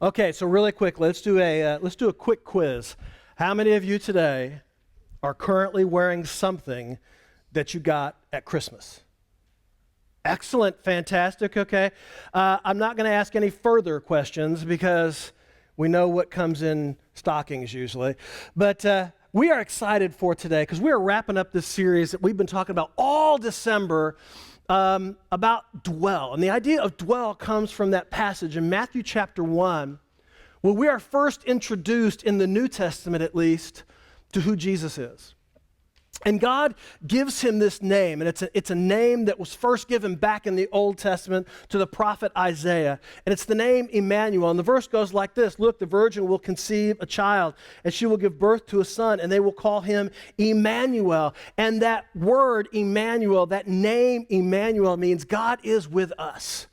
Okay, so really quick, let's do a quick quiz. How many of you today are currently wearing something that you got at Christmas? Excellent, fantastic, okay. I'm not going to ask any further questions because we know what comes in stockings usually. But we are excited for today because we are wrapping up this series that we've been talking about all December about dwell. And the idea of dwell comes from that passage in Matthew chapter 1, where we are first introduced in the New Testament at least to who Jesus is. And God gives him this name, and it's a name that was first given back in the Old Testament to the prophet Isaiah, and it's the name Immanuel. And the verse goes like this: "Look, the virgin will conceive a child, and she will give birth to a son, and they will call him Immanuel." And that word Immanuel, that name Immanuel, means God is with us.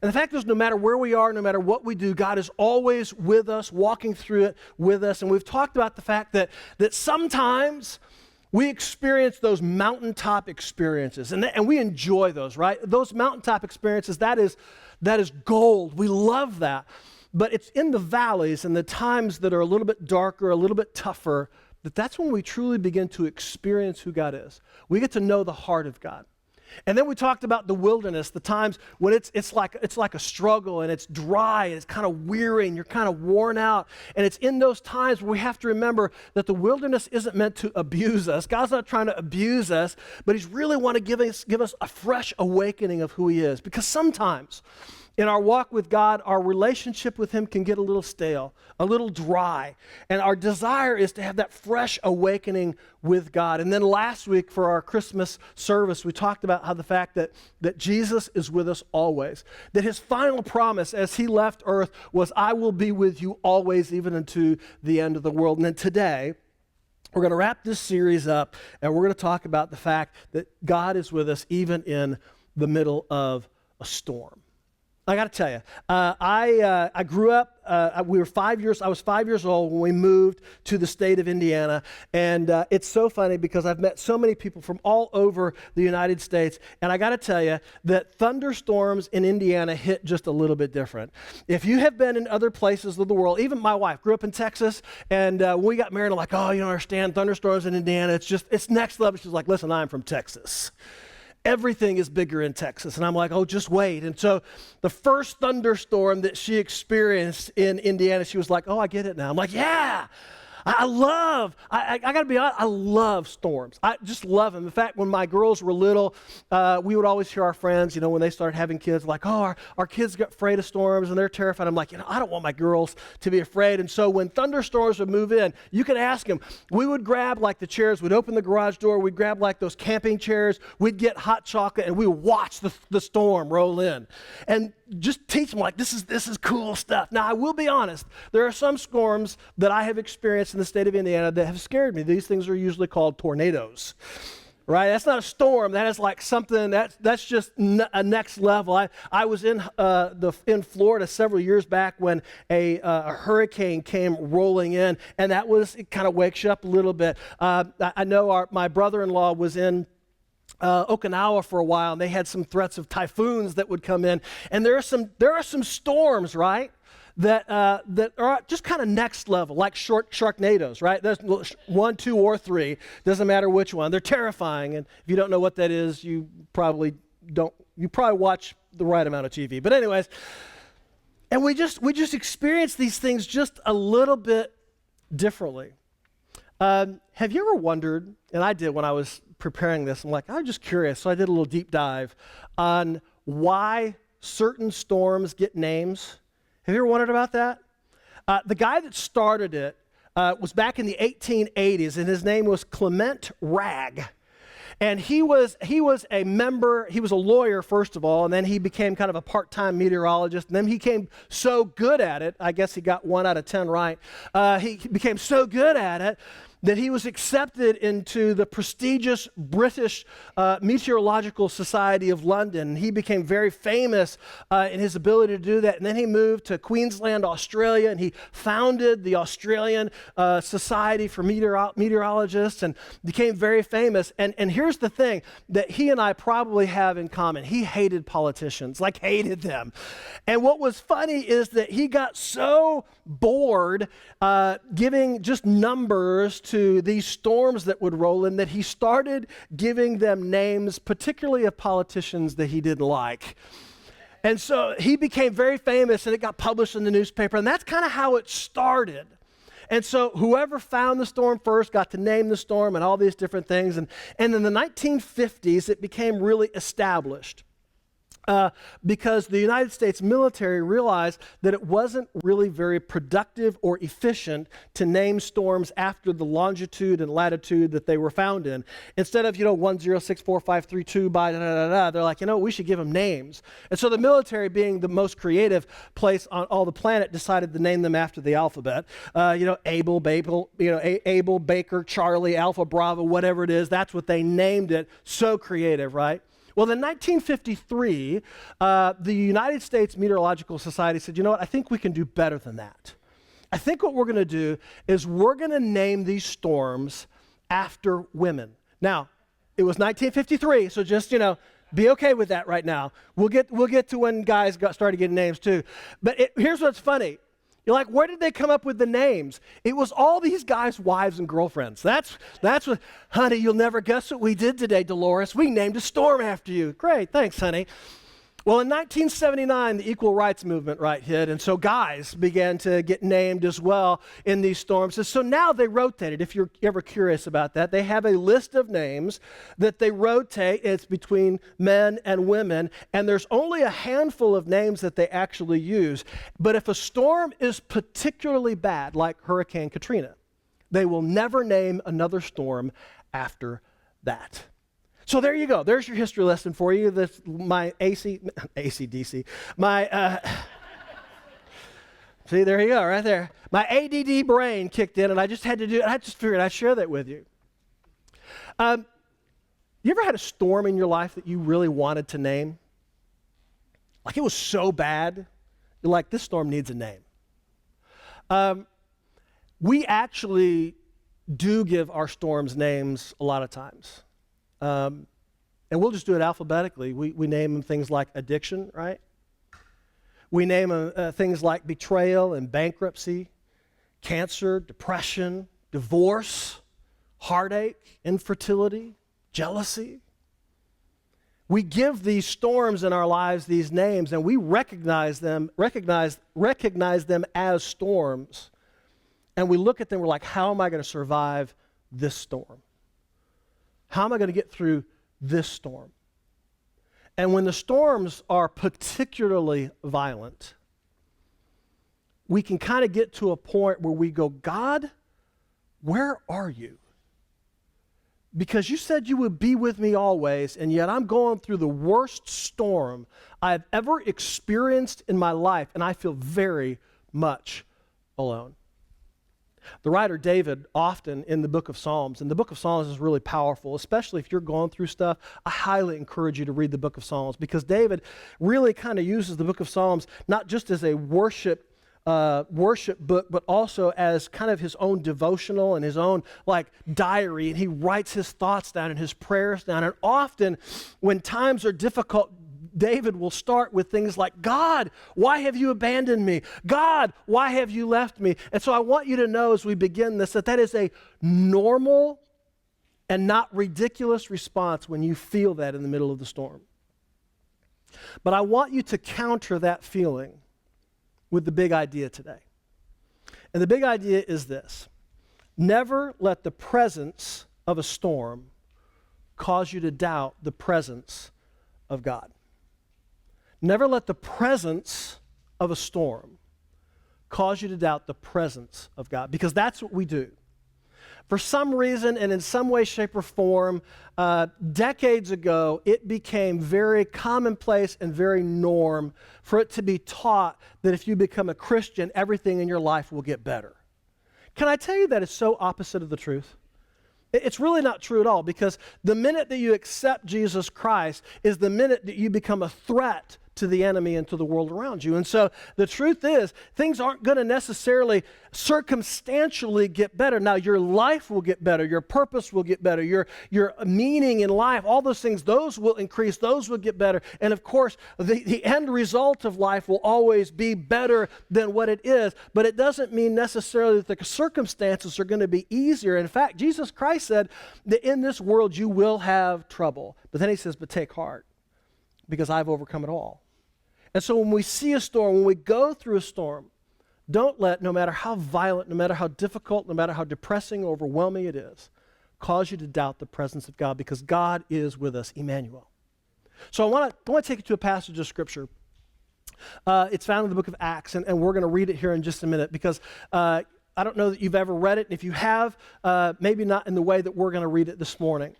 And the fact is, no matter where we are, no matter what we do, God is always with us, walking through it with us. And we've talked about the fact that sometimes we experience those mountaintop experiences, and we enjoy those, right? Those mountaintop experiences, that is gold. We love that. But it's in the valleys and the times that are a little bit darker, a little bit tougher, that's when we truly begin to experience who God is. We get to know the heart of God. And then we talked about the wilderness, the times when it's like a struggle, and it's dry, and it's kind of weary, and you're kind of worn out. And it's in those times where we have to remember that the wilderness isn't meant to abuse us. God's not trying to abuse us, but he's really want to give us a fresh awakening of who he is. Because sometimes in our walk with God, our relationship with him can get a little stale, a little dry. And our desire is to have that fresh awakening with God. And then last week for our Christmas service, we talked about how the fact that Jesus is with us always. That his final promise as he left earth was, "I will be with you always, even unto the end of the world." And then today, we're going to wrap this series up, and we're going to talk about the fact that God is with us even in the middle of a storm. I got to tell you, I grew up, I was 5 years old when we moved to the state of Indiana, and it's so funny because I've met so many people from all over the United States, and I got to tell you that thunderstorms in Indiana hit just a little bit different. If you have been in other places of the world, even my wife grew up in Texas, and when we got married, I'm like, "Oh, you don't understand, thunderstorms in Indiana, it's next level." She's like, "Listen, I'm from Texas. Everything is bigger in Texas." And I'm like, "Oh, just wait." And so the first thunderstorm that she experienced in Indiana, she was like, "Oh, I get it now." I'm like, "Yeah, I got to be honest, I love storms. I just love them." In fact, when my girls were little, we would always hear our friends, when they started having kids, like, "Oh, our kids get afraid of storms and they're terrified." I'm like, I don't want my girls to be afraid. And so when thunderstorms would move in, you could ask them. We would grab like the chairs, we'd open the garage door, we'd grab like those camping chairs, we'd get hot chocolate, and we would watch the storm roll in. And just teach them, like, this is cool stuff. Now, I will be honest, there are some storms that I have experienced in the state of Indiana that have scared me. These things are usually called tornadoes, right? That's not a storm. That is like something that's just a next level. I was in Florida several years back when a hurricane came rolling in, and it kind of wakes you up a little bit. I know my brother-in-law was in Okinawa for a while, and they had some threats of typhoons that would come in. And there are some storms, right, that are just kind of next level, like sharknadoes, right? There's 1, 2, or 3, doesn't matter which one. They're terrifying, and if you don't know what that is, you probably watch the right amount of TV. But anyways, and we just experience these things just a little bit differently. Have you ever wondered, and I did when I was preparing this, I'm just curious, so I did a little deep dive on why certain storms get names. Have you ever wondered about that? The guy that started it was back in the 1880s, and his name was Clement Ragg. And he was a member, he was a lawyer first of all, and then he became kind of a part-time meteorologist, and then he became so good at it, I guess he got 1 out of 10 right, he became so good at it that he was accepted into the prestigious British Meteorological Society of London. He became very famous in his ability to do that. And then he moved to Queensland, Australia, and he founded the Australian Society for Meteorologists and became very famous. And here's the thing that he and I probably have in common. He hated politicians, like hated them. And what was funny is that he got so bored giving just numbers to these storms that would roll in that he started giving them names, particularly of politicians that he didn't like. And so he became very famous, and it got published in the newspaper, and that's kind of how it started. And so whoever found the storm first got to name the storm and all these different things. And in the 1950s, it became really established. Because the United States military realized that it wasn't really very productive or efficient to name storms after the longitude and latitude that they were found in. Instead of, 10645332 by they're like, we should give them names. And so the military, being the most creative place on all the planet, decided to name them after the alphabet. Abel, Baker, Charlie, Alpha, Bravo, whatever it is. That's what they named it. So creative, right? Well, in 1953, the United States Meteorological Society said, I think we can do better than that. I think what we're going to do is we're going to name these storms after women. Now, it was 1953, so just, be okay with that right now. We'll get to when guys started getting names too. But here's what's funny. You're like, where did they come up with the names? It was all these guys' wives and girlfriends. That's what, honey, you'll never guess what we did today, Dolores. We named a storm after you. Great, thanks, honey. Well, in 1979, the Equal Rights Movement hit, and so guys began to get named as well in these storms. And so now they rotate it. If you're ever curious about that, they have a list of names that they rotate. It's between men and women, and there's only a handful of names that they actually use. But if a storm is particularly bad, like Hurricane Katrina, they will never name another storm after that. So there you go. There's your history lesson for you. My ACDC. See, there you go, right there. My ADD brain kicked in, and I just had to do it. I just figured I'd share that with you. You ever had a storm in your life that you really wanted to name? Like it was so bad, you're like, this storm needs a name. We actually do give our storms names a lot of times. And we'll just do it alphabetically. We name them things like addiction, right? We name them things like betrayal and bankruptcy, cancer, depression, divorce, heartache, infertility, jealousy. We give these storms in our lives these names, and we recognize them as storms. And we look at them, we're like, how am I going to survive this storm? How am I going to get through this storm? And when the storms are particularly violent, we can kind of get to a point where we go, God, where are you? Because you said you would be with me always, and yet I'm going through the worst storm I've ever experienced in my life, and I feel very much alone. The writer David, often in the book of Psalms, and the book of Psalms is really powerful, especially if you're going through stuff. I highly encourage you to read the book of Psalms, because David really kind of uses the book of Psalms not just as a worship book, but also as kind of his own devotional and his own diary, and he writes his thoughts down and his prayers down. And often when times are difficult, David will start with things like, God, why have you abandoned me? God, why have you left me? And so I want you to know as we begin this that is a normal and not ridiculous response when you feel that in the middle of the storm. But I want you to counter that feeling with the big idea today. And the big idea is this: never let the presence of a storm cause you to doubt the presence of God. Never let the presence of a storm cause you to doubt the presence of God, because that's what we do. For some reason and in some way, shape, or form, decades ago, it became very commonplace and very norm for it to be taught that if you become a Christian, everything in your life will get better. Can I tell you that it's so opposite of the truth? It's really not true at all, because the minute that you accept Jesus Christ is the minute that you become a threat to the enemy and to the world around you. And so the truth is, things aren't going to necessarily circumstantially get better. Now, your life will get better, your purpose will get better, your meaning in life, all those things, those will increase, those will get better. And of course, the end result of life will always be better than what it is, but it doesn't mean necessarily that the circumstances are going to be easier. In fact, Jesus Christ said that in this world you will have trouble. But then he says, but take heart, because I've overcome it all. And so when we see a storm, when we go through a storm, don't let, no matter how violent, no matter how difficult, no matter how depressing or overwhelming it is, cause you to doubt the presence of God, because God is with us, Immanuel. So I want to take you to a passage of Scripture. It's found in the book of Acts, and we're going to read it here in just a minute, because I don't know that you've ever read it. If you have, maybe not in the way that we're going to read it this morning.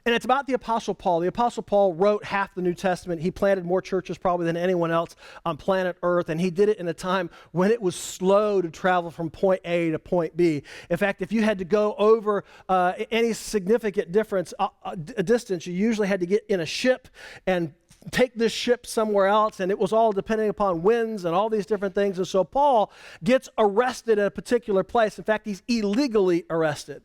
And it's about the Apostle Paul. The Apostle Paul wrote half the New Testament. He planted more churches probably than anyone else on planet Earth, and he did it in a time when it was slow to travel from point A to point B. In fact, if you had to go over any significant distance, you usually had to get in a ship and take this ship somewhere else, and it was all depending upon winds and all these different things. And so Paul gets arrested at a particular place. In fact, he's illegally arrested,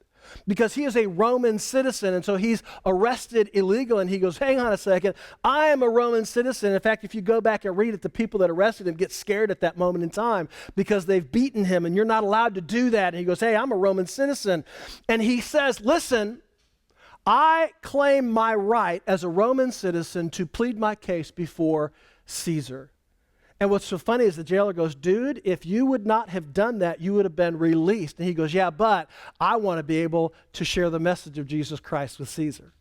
because he is a Roman citizen, and so he's arrested illegally, and he goes, hang on a second, I am a Roman citizen. In fact, if you go back and read it, the people that arrested him get scared at that moment in time because they've beaten him, and you're not allowed to do that. And he goes, hey, I'm a Roman citizen. And he says, listen, I claim my right as a Roman citizen to plead my case before Caesar. And what's so funny is the jailer goes, dude, if you would not have done that, you would have been released. And he goes, yeah, but I want to be able to share the message of Jesus Christ with Caesar.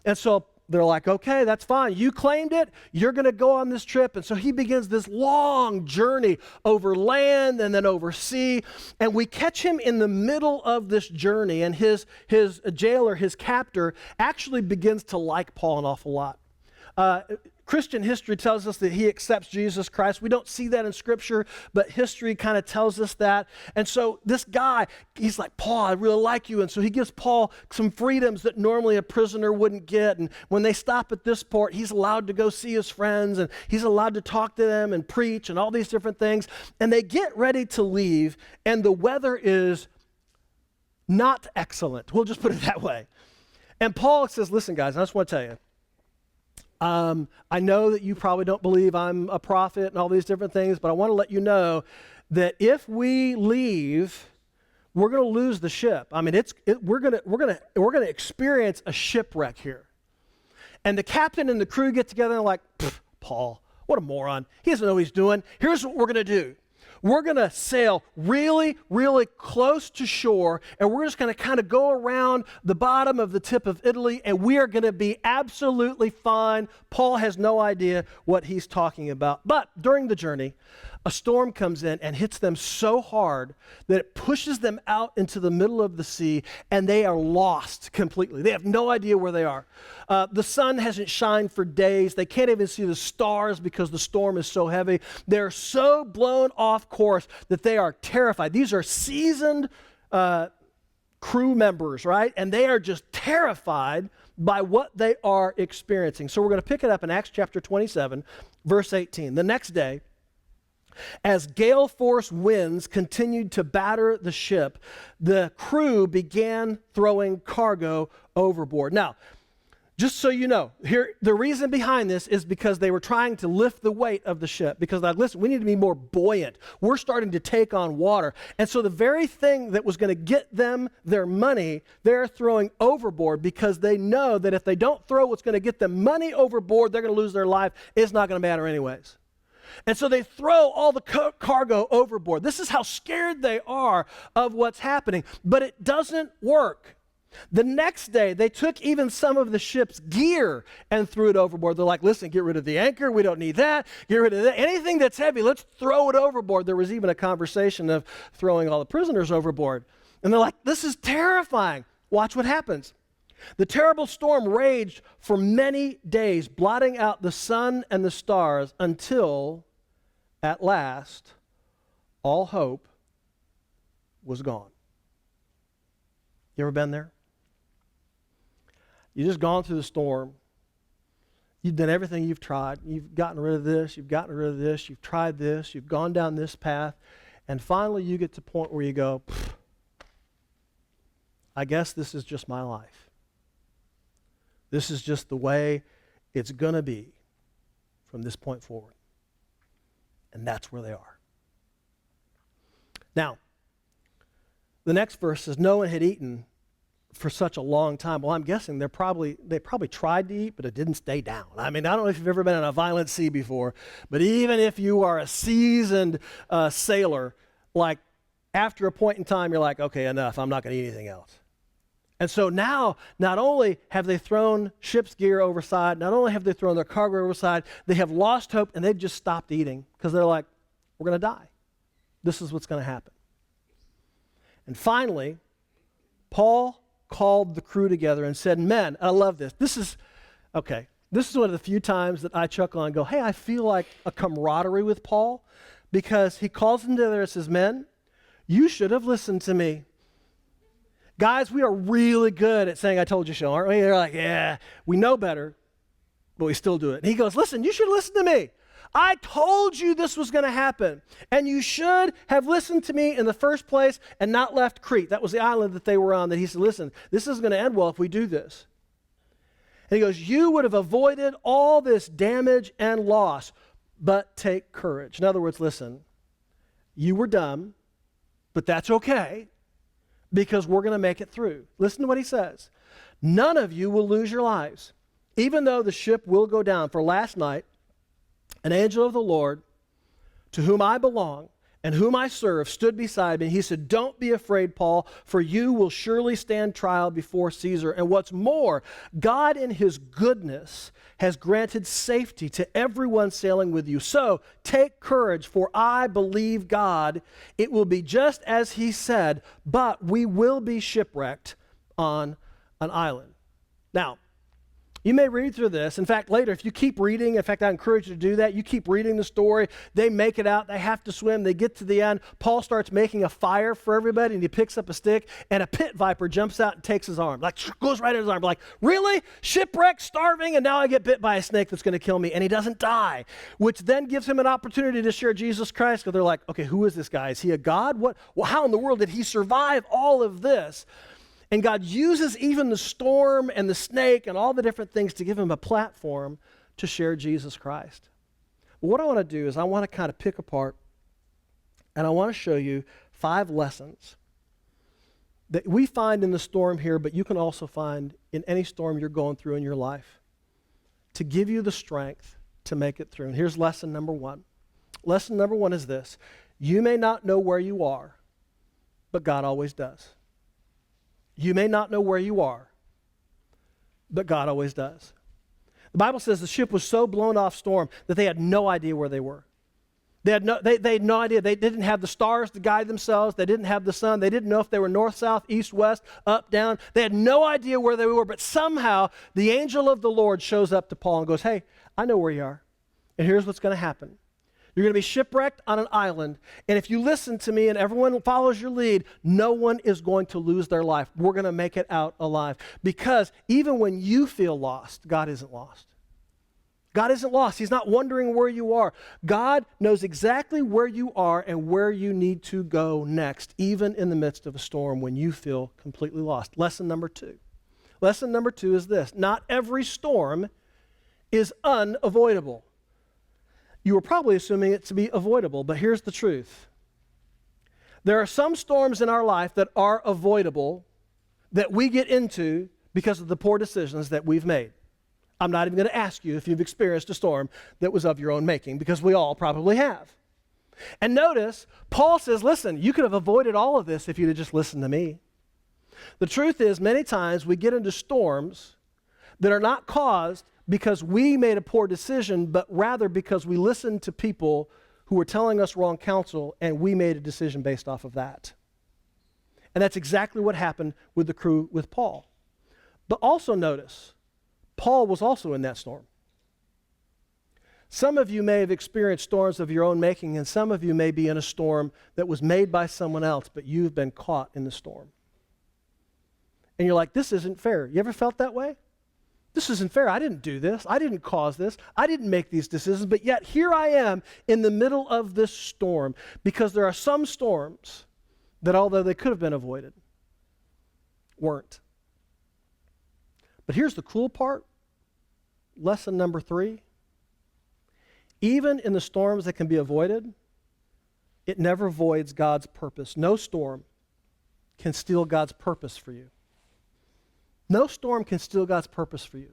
And so they're like, okay, that's fine. You claimed it. You're going to go on this trip. And so he begins this long journey over land and then over sea. And we catch him in the middle of this journey. And his jailer, his captor, actually begins to like Paul an awful lot. Christian history tells us that he accepts Jesus Christ. We don't see that in Scripture, but history kind of tells us that. And so this guy, he's like, Paul, I really like you. And so he gives Paul some freedoms that normally a prisoner wouldn't get. And when they stop at this port, he's allowed to go see his friends, and he's allowed to talk to them and preach and all these different things. And they get ready to leave, and the weather is not excellent. We'll just put it that way. And Paul says, listen, guys, I just want to tell you, I know that you probably don't believe I'm a prophet and all these different things, but I want to let you know that if we leave, we're going to lose the ship. I mean, we're going to experience a shipwreck here. And the captain and the crew get together and they're like, Paul, what a moron. He doesn't know what he's doing. Here's what we're going to do. We're going to sail really, really close to shore, and we're just going to kind of go around the bottom of the tip of Italy, and we are going to be absolutely fine. Paul has no idea what he's talking about. But during the journey, a storm comes in and hits them so hard that it pushes them out into the middle of the sea, and they are lost completely. They have no idea where they are. The sun hasn't shined for days. They can't even see the stars because the storm is so heavy. They're so blown off course that they are terrified. These are seasoned crew members, right? And they are just terrified by what they are experiencing. So we're going to pick it up in Acts chapter 27, verse 18. The next day, as gale force winds continued to batter the ship, the crew began throwing cargo overboard. Now, just so you know, here the reason behind this is because they were trying to lift the weight of the ship. Because, like, listen, we need to be more buoyant. We're starting to take on water. And so the very thing that was going to get them their money, they're throwing overboard, because they know that if they don't throw what's going to get them money overboard, they're going to lose their life. It's not going to matter anyways. And so they throw all the cargo overboard. This is how scared they are of what's happening. But it doesn't work. The next day, they took even some of the ship's gear and threw it overboard. They're like, listen, get rid of the anchor. We don't need that. Get rid of that. Anything that's heavy, let's throw it overboard. There was even a conversation of throwing all the prisoners overboard. And they're like, this is terrifying. Watch what happens. The terrible storm raged for many days, blotting out the sun and the stars, until, at last, all hope was gone. You ever been there? You've just gone through the storm. You've done everything you've tried. You've gotten rid of this, you've gotten rid of this, you've tried this, you've gone down this path, and finally you get to the point where you go, I guess this is just my life. This is just the way it's going to be from this point forward. And that's where they are. Now, the next verse says, no one had eaten for such a long time. Well, I'm guessing they probably tried to eat, but it didn't stay down. I mean, I don't know if you've ever been on a violent sea before, but even if you are a seasoned sailor, like after a point in time, you're like, okay, enough. I'm not going to eat anything else. And so now, not only have they thrown ship's gear overside, not only have they thrown their cargo overside, they have lost hope and they've just stopped eating because they're like, we're going to die. This is what's going to happen. And finally, Paul called the crew together and said, men, I love this. This is one of the few times that I chuckle and go, hey, I feel like a camaraderie with Paul, because he calls them together and says, men, you should have listened to me. Guys, we are really good at saying I told you so, aren't we? They're like, yeah, we know better, but we still do it. And he goes, listen, you should listen to me. I told you this was going to happen, and you should have listened to me in the first place and not left Crete. That was the island that they were on, that he said, listen, this isn't going to end well if we do this. And he goes, you would have avoided all this damage and loss, but take courage. In other words, listen, you were dumb, but that's okay, because we're going to make it through. Listen to what he says. None of you will lose your lives, even though the ship will go down. For last night, an angel of the Lord, to whom I belong and whom I serve, stood beside me. He said, don't be afraid, Paul, for you will surely stand trial before Caesar. And what's more, God in his goodness has granted safety to everyone sailing with you. So take courage, for I believe God. It will be just as he said, but we will be shipwrecked on an island. Now, you may read through this. In fact, later, if you keep reading, in fact, I encourage you to do that. You keep reading the story. They make it out. They have to swim. They get to the end. Paul starts making a fire for everybody, and he picks up a stick, and a pit viper jumps out and takes his arm. Like, goes right in his arm. Like, really? Shipwrecked, starving, and now I get bit by a snake that's going to kill me. And he doesn't die, which then gives him an opportunity to share Jesus Christ, because they're like, okay, who is this guy? Is he a god? What? Well, how in the world did he survive all of this? And God uses even the storm and the snake and all the different things to give him a platform to share Jesus Christ. But what I want to do is I want to kind of pick apart, and I want to show you 5 lessons that we find in the storm here, but you can also find in any storm you're going through in your life, to give you the strength to make it through. And here's lesson number 1. Lesson number 1 is this: you may not know where you are, but God always does. You may not know where you are, but God always does. The Bible says the ship was so blown off storm that they had no idea where they were. They had no idea. They didn't have the stars to guide themselves. They didn't have the sun. They didn't know if they were north, south, east, west, up, down. They had no idea where they were, but somehow the angel of the Lord shows up to Paul and goes, hey, I know where you are, and here's what's going to happen. You're going to be shipwrecked on an island, and if you listen to me and everyone follows your lead, no one is going to lose their life. We're going to make it out alive. Because even when you feel lost, God isn't lost. God isn't lost. He's not wondering where you are. God knows exactly where you are and where you need to go next, even in the midst of a storm when you feel completely lost. Lesson number 2. Lesson number 2 is this: not every storm is unavoidable. You were probably assuming it to be avoidable, but here's the truth. There are some storms in our life that are avoidable, that we get into because of the poor decisions that we've made. I'm not even going to ask you if you've experienced a storm that was of your own making, because we all probably have. And notice, Paul says, listen, you could have avoided all of this if you'd have just listened to me. The truth is, many times we get into storms that are not caused because we made a poor decision, but rather because we listened to people who were telling us wrong counsel, and we made a decision based off of that. And that's exactly what happened with the crew with Paul. But also notice, Paul was also in that storm. Some of you may have experienced storms of your own making, and some of you may be in a storm that was made by someone else, but you've been caught in the storm. And you're like, this isn't fair. You ever felt that way? This isn't fair. I didn't do this. I didn't cause this. I didn't make these decisions. But yet here I am in the middle of this storm, because there are some storms that, although they could have been avoided, weren't. But here's the cool part. Lesson number 3. Even in the storms that can be avoided, it never voids God's purpose. No storm can steal God's purpose for you. No storm can steal God's purpose for you.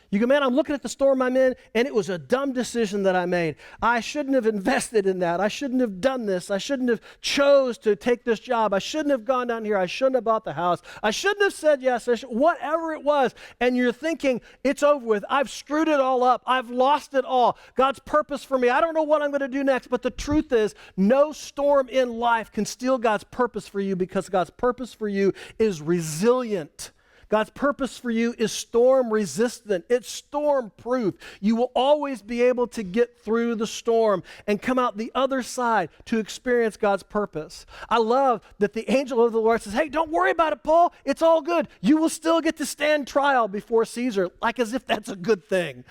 You go, man, I'm looking at the storm I'm in, and it was a dumb decision that I made. I shouldn't have invested in that. I shouldn't have done this. I shouldn't have chose to take this job. I shouldn't have gone down here. I shouldn't have bought the house. I shouldn't have said yes. Whatever it was. And you're thinking, it's over with. I've screwed it all up. I've lost it all. God's purpose for me. I don't know what I'm going to do next. But the truth is, no storm in life can steal God's purpose for you, because God's purpose for you is resilient. God's purpose for you is storm resistant. It's storm proof. You will always be able to get through the storm and come out the other side to experience God's purpose. I love that the angel of the Lord says, hey, don't worry about it, Paul. It's all good. You will still get to stand trial before Caesar, like as if that's a good thing.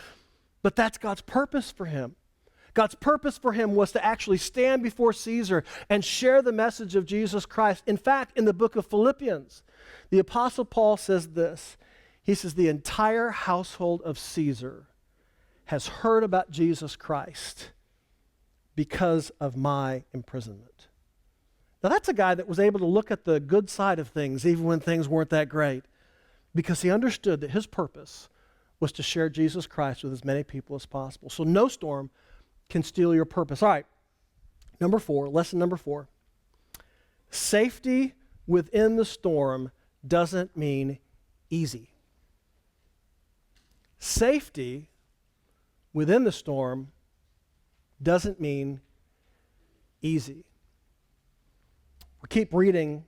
But that's God's purpose for him. God's purpose for him was to actually stand before Caesar and share the message of Jesus Christ. In fact, in the book of Philippians, the Apostle Paul says this. He says, the entire household of Caesar has heard about Jesus Christ because of my imprisonment. Now, that's a guy that was able to look at the good side of things, even when things weren't that great, because he understood that his purpose was to share Jesus Christ with as many people as possible. So no storm can steal your purpose. All right, lesson number 4. Safety within the storm doesn't mean easy. Safety within the storm doesn't mean easy. We keep reading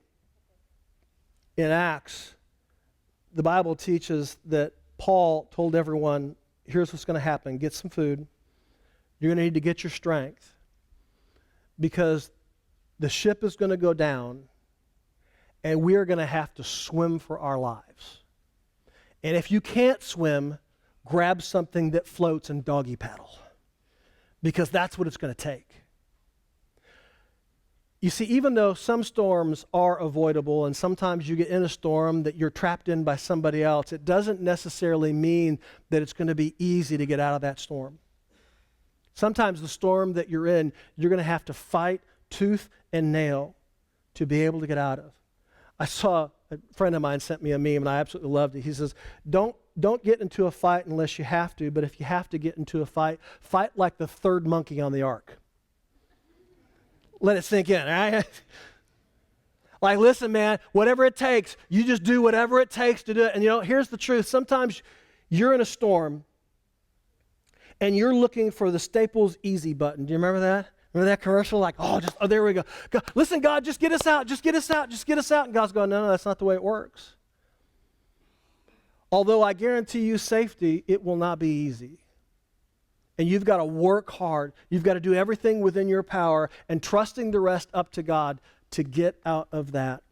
in Acts. The Bible teaches that Paul told everyone, here's what's going to happen. Get some food. You're going to need to get your strength, because the ship is going to go down and we are going to have to swim for our lives. And if you can't swim, grab something that floats and doggy paddle, because that's what it's going to take. You see, even though some storms are avoidable and sometimes you get in a storm that you're trapped in by somebody else, it doesn't necessarily mean that it's going to be easy to get out of that storm. Sometimes the storm that you're in, you're going to have to fight tooth and nail to be able to get out of. I saw a friend of mine sent me a meme, and I absolutely loved it. He says, don't get into a fight unless you have to, but if you have to get into a fight, fight like the third monkey on the ark. Let it sink in, all right? Like, listen, man, whatever it takes, you just do whatever it takes to do it. And here's the truth. Sometimes you're in a storm and you're looking for the Staples easy button. Do you remember that? Remember that commercial? Like, there we go. Listen, God, just get us out. Just get us out. Just get us out. And God's going, no, that's not the way it works. Although I guarantee you safety, it will not be easy. And you've got to work hard. You've got to do everything within your power and trusting the rest up to God to get out of that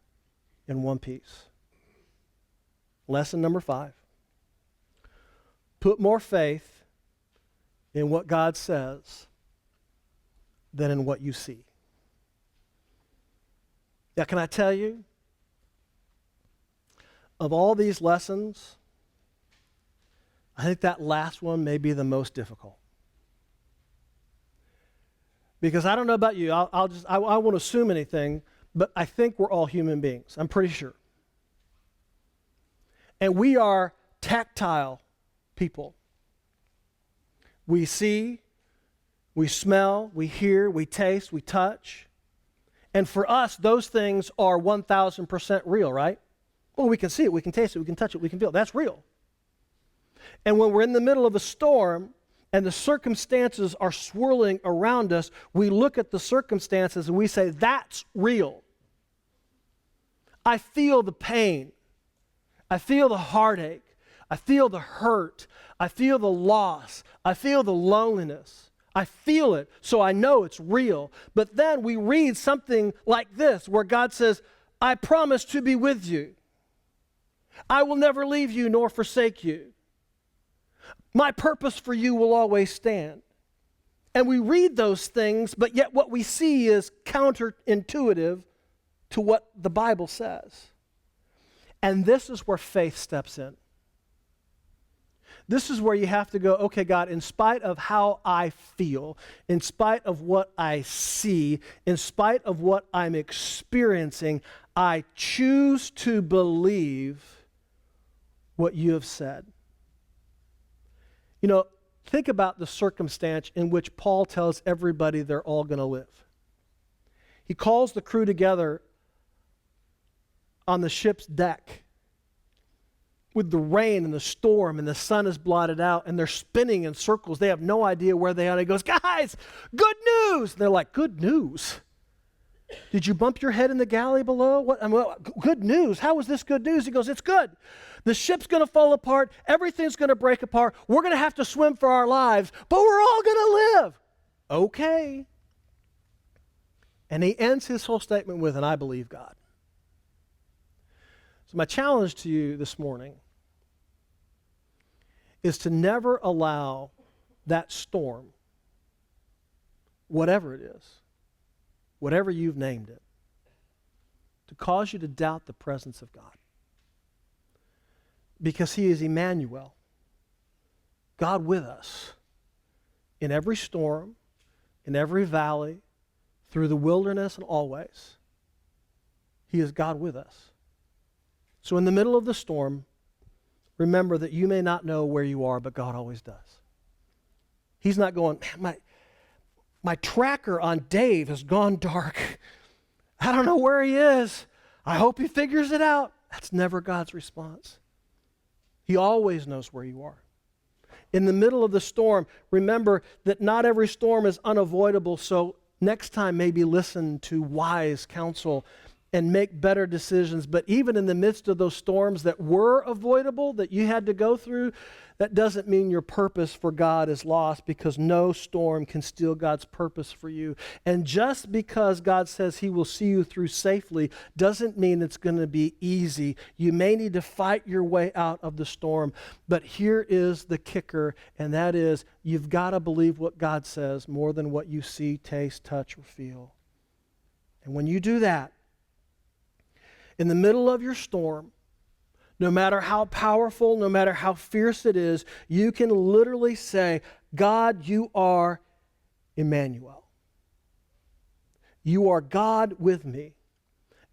in one piece. Lesson number 5. Put more faith in what God says than in what you see. Now, can I tell you, of all these lessons, I think that last one may be the most difficult. Because I don't know about you, I won't assume anything, but I think we're all human beings. I'm pretty sure. And we are tactile people. We see, we smell, we hear, we taste, we touch. And for us, those things are 1,000% real, right? Well, we can see it, we can taste it, we can touch it, we can feel it. That's real. And when we're in the middle of a storm and the circumstances are swirling around us, we look at the circumstances and we say, that's real. I feel the pain. I feel the heartache. I feel the hurt. I feel the loss. I feel the loneliness. I feel it, so I know it's real. But then we read something like this, where God says, I promise to be with you. I will never leave you nor forsake you. My purpose for you will always stand. And we read those things, but yet what we see is counterintuitive to what the Bible says. And this is where faith steps in. This is where you have to go, okay, God, in spite of how I feel, in spite of what I see, in spite of what I'm experiencing, I choose to believe what you have said. You know, think about the circumstance in which Paul tells everybody they're all going to live. He calls the crew together on the ship's deck with the rain and the storm, and the sun is blotted out, and they're spinning in circles. They have no idea where they are. He goes, guys, good news. And they're like, good news? Did you bump your head in the galley below? What? Good news. How is this good news? He goes, it's good. The ship's going to fall apart. Everything's going to break apart. We're going to have to swim for our lives, but we're all going to live. Okay. And he ends his whole statement with, and I believe God. So my challenge to you this morning is to never allow that storm, whatever it is, whatever you've named it, to cause you to doubt the presence of God. Because he is Immanuel, God with us, in every storm, in every valley, through the wilderness and always. He is God with us. So in the middle of the storm, remember that you may not know where you are, but God always does. He's not going, my tracker on Dave has gone dark. I don't know where he is. I hope he figures it out. That's never God's response. He always knows where you are. In the middle of the storm, remember that not every storm is unavoidable, so next time maybe listen to wise counsel and make better decisions. But even in the midst of those storms that were avoidable, that you had to go through, that doesn't mean your purpose for God is lost, because no storm can steal God's purpose for you. And just because God says he will see you through safely doesn't mean it's going to be easy. You may need to fight your way out of the storm. But here is the kicker, and that is you've got to believe what God says more than what you see, taste, touch, or feel. And when you do that, in the middle of your storm, no matter how powerful, no matter how fierce it is, you can literally say, God, you are Immanuel. You are God with me.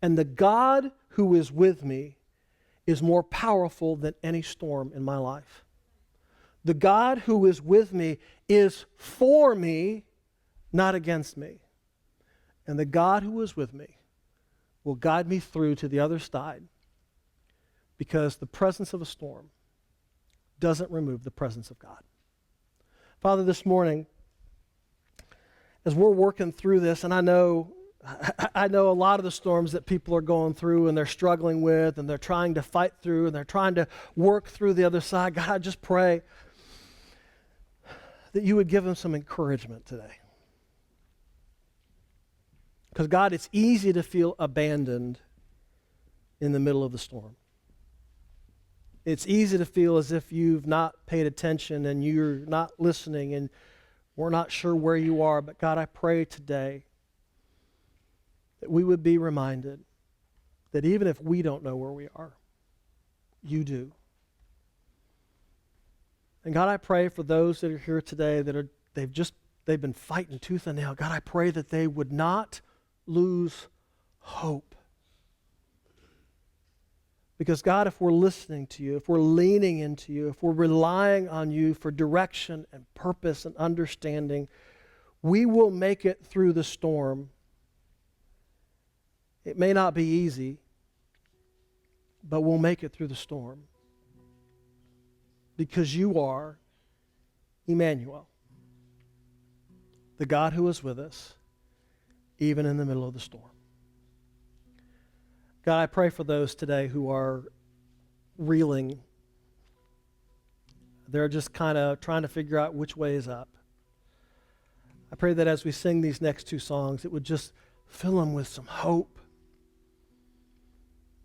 And the God who is with me is more powerful than any storm in my life. The God who is with me is for me, not against me. And the God who is with me will guide me through to the other side, because the presence of a storm doesn't remove the presence of God. Father, this morning, as we're working through this, and I know a lot of the storms that people are going through and they're struggling with and they're trying to fight through and they're trying to work through the other side, God, I just pray that you would give them some encouragement today. Because, God, it's easy to feel abandoned in the middle of the storm. It's easy to feel as if you've not paid attention and you're not listening and we're not sure where you are. But, God, I pray today that we would be reminded that even if we don't know where we are, you do. And, God, I pray for those that are here today that they've been fighting tooth and nail. God, I pray that they would not lose hope. Because, God, if we're listening to you, if we're leaning into you, if we're relying on you for direction and purpose and understanding, we will make it through the storm. It may not be easy, but we'll make it through the storm. Because you are Immanuel, the God who is with us, even in the middle of the storm. God, I pray for those today who are reeling. They're just kind of trying to figure out which way is up. I pray that as we sing these next two songs, it would just fill them with some hope.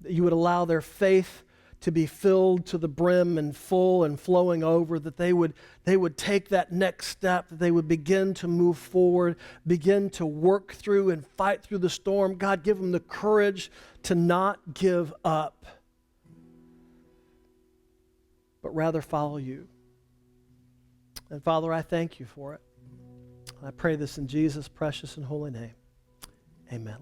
That you would allow their faith to be filled to the brim and full and flowing over, that they would take that next step, that they would begin to move forward, begin to work through and fight through the storm. God, give them the courage to not give up, but rather follow you. And Father, I thank you for it. I pray this in Jesus' precious and holy name. Amen.